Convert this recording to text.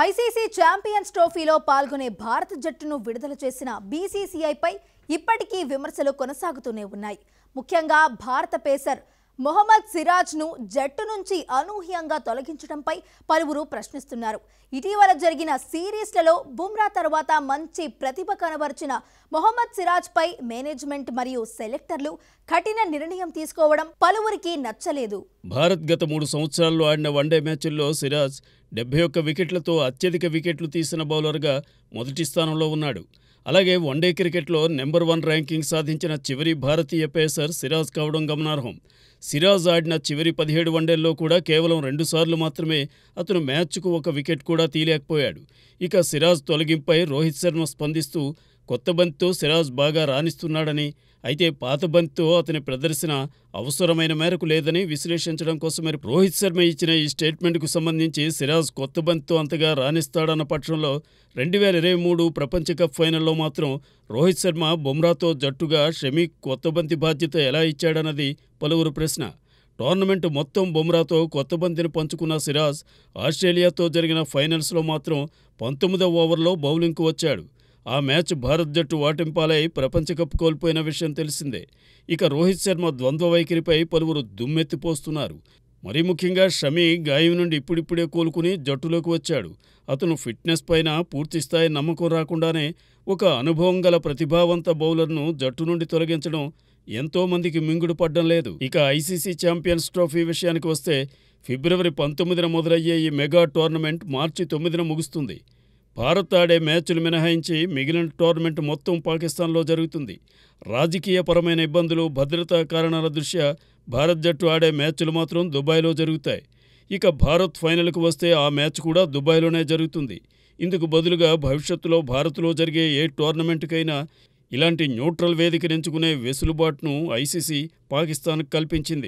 ICC champions ట్రోఫీలో పాల్గొనే భారత జట్టును విడుదల చేసిన బీసీసీఐపై ఇప్పటికీ విమర్శలు కొనసాగుతూనే ఉన్నాయి. ముఖ్యంగా భారత పేసర్ మొహమ్మద్ సిరాజ్ను జట్టు నుంచి అనూహ్యంగా తొలగించడంపై పలువురు ప్రశ్నిస్తున్నారు. ఇటీవల జరిగిన సిరీస్లలో బుమ్రా తర్వాత మంచి ప్రతిభ కనబరిచిన మొహమ్మద్ సిరాజ్పై మేనేజ్మెంట్ మరియు సెలెక్టర్లు కఠిన నిర్ణయం తీసుకోవడం పలువురికి నచ్చలేదు. భారత్ గత 3 సంవత్సరాల్లో ఆడిన వన్డే మ్యాచ్ల్లో సిరాజ్ 71 వికెట్లతో అత్యధిక వికెట్లు తీసిన బౌలర్గా మొదటి స్థానంలో ఉన్నాడు. అలాగే వన్డే క్రికెట్లో నెంబర్ 1 ర్యాంకింగ్ సాధించిన చివరి భారతీయ పేసర్ సిరాజ్ కావడం గమనార్హం. సిరాజ్ ఆడిన చివరి 17 వన్డేల్లో కూడా కేవలం 2 సార్లు మాత్రమే అతను మ్యాచ్కు 1 వికెట్ కూడా తీయలేకపోయాడు. ఇక సిరాజ్ తొలగింపై రోహిత్ శర్మ స్పందిస్తూ కొత్త బంతితో సిరాజ్ బాగా రాణిస్తున్నాడని, అయితే పాత బంతితో అతని ప్రదర్శన అవసరమైన మేరకు లేదని విశ్లేషించడం కోసమే రోహిత్ శర్మ ఇచ్చిన ఈ స్టేట్మెంట్కు సంబంధించి సిరాజ్ కొత్త బంతితో అంతగా రాణిస్తాడన్న పక్షంలో 2023 ప్రపంచ కప్ ఫైనల్లో మాత్రం రోహిత్ శర్మ బుమ్రాతో జట్టుగా షమీకి కొత్త బంతి బాధ్యత ఎలా ఇచ్చాడన్నది పలువురు ప్రశ్న. టోర్నమెంట్ మొత్తం బుమ్రాతో కొత్త బంతిని పంచుకున్న సిరాజ్ ఆస్ట్రేలియాతో జరిగిన ఫైనల్స్లో మాత్రం 19వ ఓవర్లో బౌలింగ్కు వచ్చాడు. ఆ మ్యాచ్ భారత్ జట్టు వాటింపాలై ప్రపంచ కప్ కోల్పోయిన విషయం తెలిసిందే. ఇక రోహిత్ శర్మ ద్వంద్వ వైఖరిపై పలువురు దుమ్మెత్తిపోస్తున్నారు. మరీ ముఖ్యంగా షమీ గాయం నుండి ఇప్పుడిప్పుడే కోలుకుని జట్టులోకి వచ్చాడు. అతను ఫిట్నెస్ పైన పూర్తిస్థాయి నమ్మకం రాకుండానే ఒక అనుభవం గల ప్రతిభావంత బౌలర్ను జట్టు నుండి తొలగించడం ఎంతో మందికి మింగుడు పడ్డం లేదు. ఇక ఐసీసీ ఛాంపియన్స్ ట్రోఫీ విషయానికి వస్తే ఫిబ్రవరి 19న మొదలయ్యే ఈ మెగా టోర్నమెంట్ మార్చి 9న ముగుస్తుంది. భారత్ ఆడే మ్యాచ్లు మినహాయించి మిగిలిన టోర్నమెంట్ మొత్తం పాకిస్తాన్లో జరుగుతుంది. రాజకీయపరమైన ఇబ్బందులు, భద్రతా కారణాల దృష్ట్యా భారత్ జట్టు ఆడే మ్యాచ్లు మాత్రం దుబాయ్లో జరుగుతాయి. ఇక భారత్ ఫైనల్కు వస్తే ఆ మ్యాచ్ కూడా దుబాయ్లోనే జరుగుతుంది. ఇందుకు బదులుగా భవిష్యత్తులో భారత్లో జరిగే ఏ టోర్నమెంట్కైనా ఇలాంటి న్యూట్రల్ వేదికను ఎంచుకునే వెసులుబాటును ఐసీసీ పాకిస్తాన్కు కల్పించింది.